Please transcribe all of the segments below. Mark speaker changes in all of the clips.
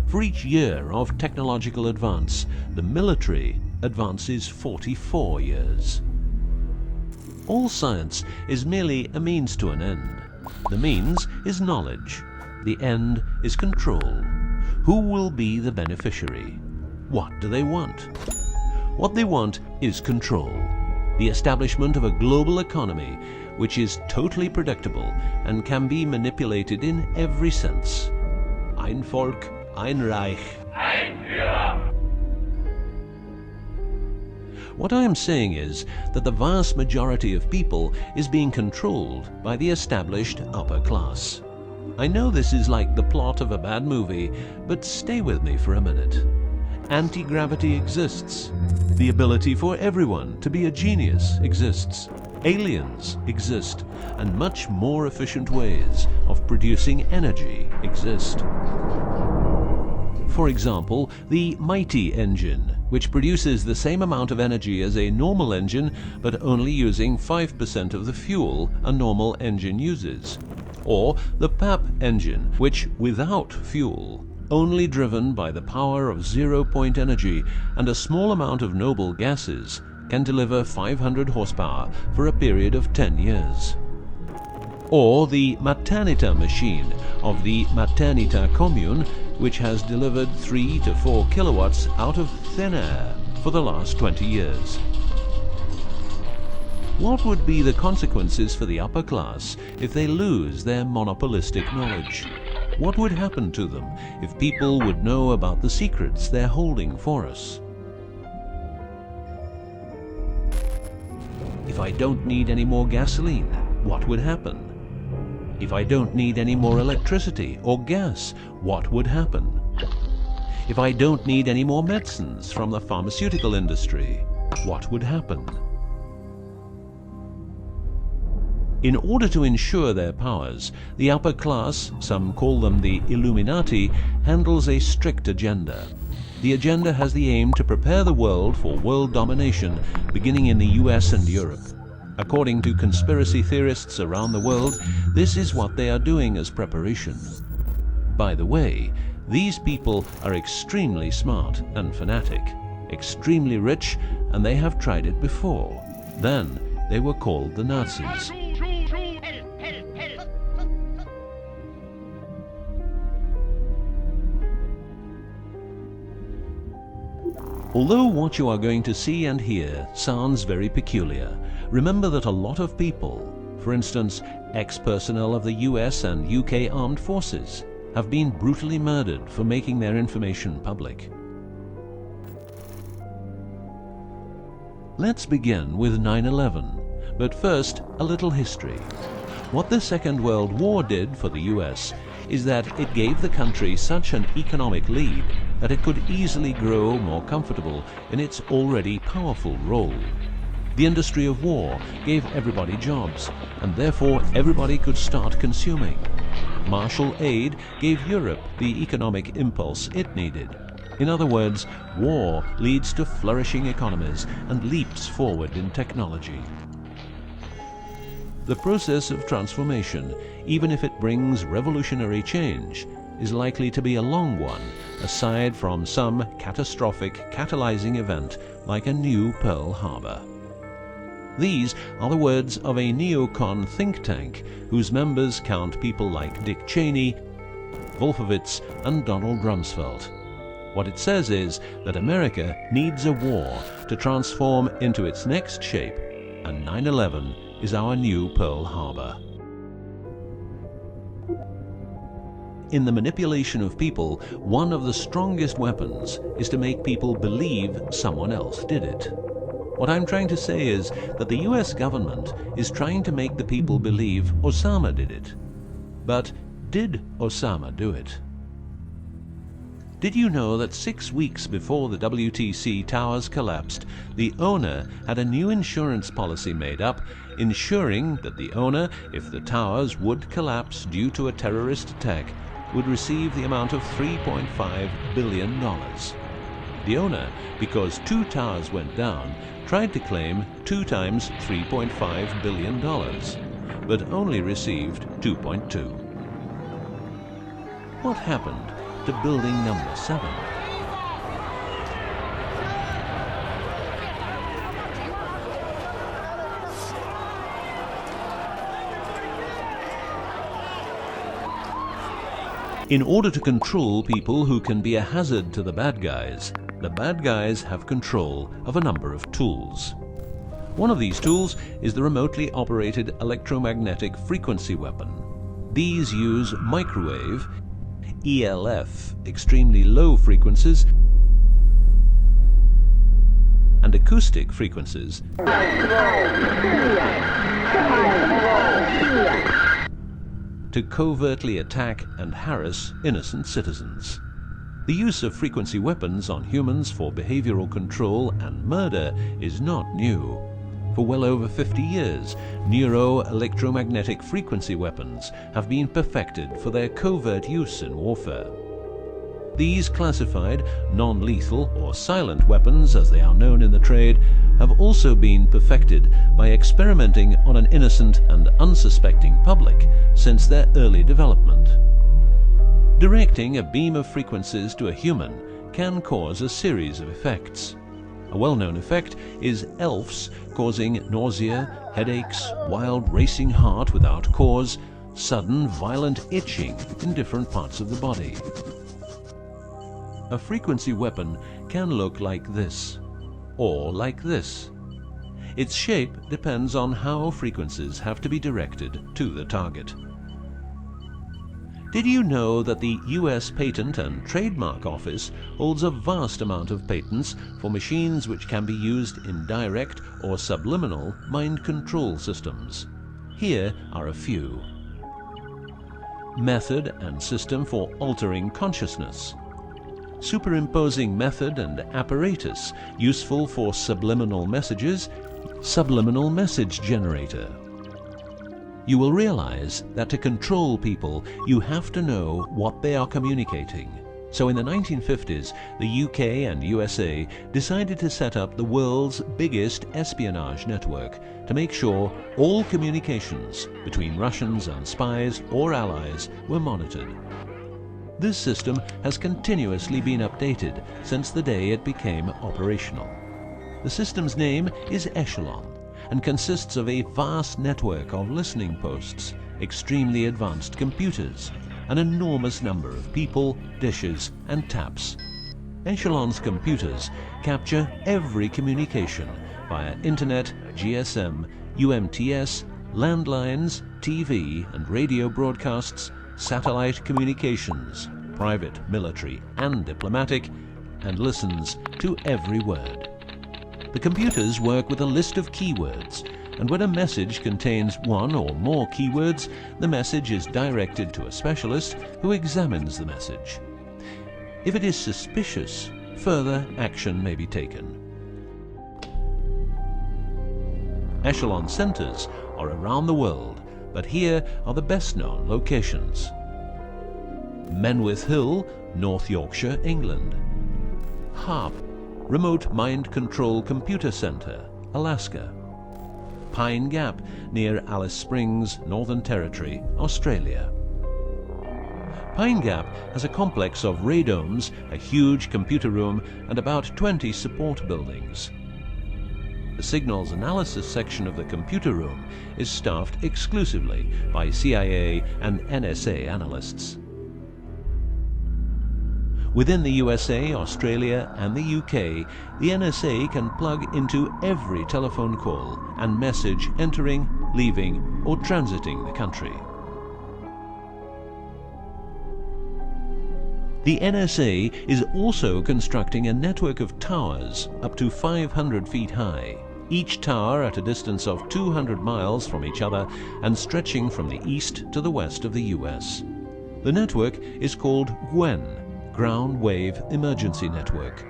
Speaker 1: For each year of technological advance, the military advances 44 years. All science is merely a means to an end. The means is knowledge. The end is control. Who will be the beneficiary? What do they want? What they want is control. The establishment of a global economy which is totally predictable and can be manipulated in every sense. Ein Volk, ein Reich.
Speaker 2: Ein Führer.
Speaker 1: What I am saying is that the vast majority of people is being controlled by the established upper class. I know this is like the plot of a bad movie, but stay with me for a minute. Anti-gravity exists. The ability for everyone to be a genius exists. Aliens exist, and much more efficient ways of producing energy exist. For example, the Mighty engine, which produces the same amount of energy as a normal engine, but only using 5% of the fuel a normal engine uses. Or the PAP engine, which without fuel, only driven by the power of zero-point energy and a small amount of noble gases, can deliver 500 horsepower for a period of 10 years. Or the Maternita machine of the Maternita Commune, which has delivered 3 to 4 kilowatts out of thin air for the last 20 years. What would be the consequences for the upper class if they lose their monopolistic knowledge? What would happen to them if people would know about the secrets they're holding for us? If I don't need any more gasoline, what would happen? If I don't need any more electricity or gas, what would happen? If I don't need any more medicines from the pharmaceutical industry, what would happen? In order to ensure their powers, the upper class, some call them the Illuminati, handles a strict agenda. The agenda has the aim to prepare the world for world domination, beginning in the US and Europe. According to conspiracy theorists around the world, this is what they are doing as preparation. By the way, these people are extremely smart and fanatic, extremely rich, and they have tried it before. Then they were called the Nazis. Although what you are going to see and hear sounds very peculiar, remember that a lot of people, for instance, ex-personnel of the US and UK armed forces, have been brutally murdered for making their information public. Let's begin with 9/11, but first a little history. What the Second World War did for the US is that it gave the country such an economic lead that it could easily grow more comfortable in its already powerful role. The industry of war gave everybody jobs, and therefore everybody could start consuming. Marshall aid gave Europe the economic impulse it needed. In other words, war leads to flourishing economies and leaps forward in technology. The process of transformation, even if it brings revolutionary change, is likely to be a long one, aside from some catastrophic catalyzing event like a new Pearl Harbor. These are the words of a neocon think tank whose members count people like Dick Cheney, Wolfowitz, and Donald Rumsfeld. What it says is that America needs a war to transform into its next shape, and 9/11 is our new Pearl Harbor. In the manipulation of people, one of the strongest weapons is to make people believe someone else did it. What I'm trying to say is that the US government is trying to make the people believe Osama did it. But did Osama do it? Did you know that 6 weeks before the WTC towers collapsed, the owner had a new insurance policy made up, ensuring that the owner, if the towers would collapse due to a terrorist attack, would receive the amount of $3.5 billion. The owner, because 2 towers went down, tried to claim 2 times $3.5 billion, but only received 2.2. what happened to building number 7? In order to control people who can be a hazard to the bad guys have control of a number of tools. One of these tools is the remotely operated electromagnetic frequency weapon. These use microwave, ELF, extremely low frequencies, and acoustic frequencies to covertly attack and harass innocent citizens. The use of frequency weapons on humans for behavioral control and murder is not new. For well over 50 years, neuro-electromagnetic frequency weapons have been perfected for their covert use in warfare. These classified, non-lethal or silent weapons, as they are known in the trade, have also been perfected by experimenting on an innocent and unsuspecting public since their early development. Directing a beam of frequencies to a human can cause a series of effects. A well-known effect is ELFs, causing nausea, headaches, wild racing heart without cause, sudden violent itching in different parts of the body. A frequency weapon can look like this, or like this. Its shape depends on how frequencies have to be directed to the target. Did you know that the US Patent and Trademark Office holds a vast amount of patents for machines which can be used in direct or subliminal mind control systems? Here are a few. Method and system for altering consciousness. Superimposing method and apparatus useful for subliminal messages, subliminal message generator. You will realize that to control people, you have to know what they are communicating. So in the 1950s, the UK and USA decided to set up the world's biggest espionage network to make sure all communications between Russians and spies or allies were monitored. This system has continuously been updated since the day it became operational. The system's name is Echelon and consists of a vast network of listening posts, extremely advanced computers, an enormous number of people, dishes, and taps. Echelon's computers capture every communication via internet, GSM, UMTS, landlines, TV and radio broadcasts, satellite communications, private, military, and diplomatic, and listens to every word. The computers work with a list of keywords, and when a message contains one or more keywords, the message is directed to a specialist who examines the message. If it is suspicious, further action may be taken. Echelon centers are around the world, but here are the best-known locations. Menwith Hill, North Yorkshire, England. HARP, Remote Mind Control Computer Center, Alaska. Pine Gap, near Alice Springs, Northern Territory, Australia. Pine Gap has a complex of radomes, a huge computer room, and about 20 support buildings. The signals analysis section of the computer room is staffed exclusively by CIA and NSA analysts. Within the USA, Australia, and the UK, the NSA can plug into every telephone call and message entering, leaving, or transiting the country. The NSA is also constructing a network of towers up to 500 feet high, each tower at a distance of 200 miles from each other and stretching from the east to the west of the US. The network is called GWEN, Ground Wave Emergency Network.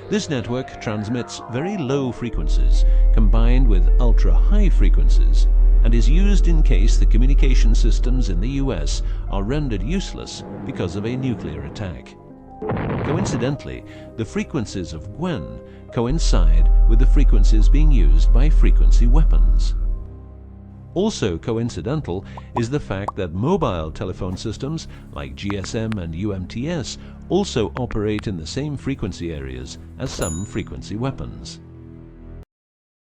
Speaker 1: This network transmits very low frequencies combined with ultra-high frequencies and is used in case the communication systems in the US are rendered useless because of a nuclear attack. Coincidentally, the frequencies of GWEN coincide with the frequencies being used by frequency weapons. Also coincidental is the fact that mobile telephone systems like GSM and UMTS also operate in the same frequency areas as some frequency weapons.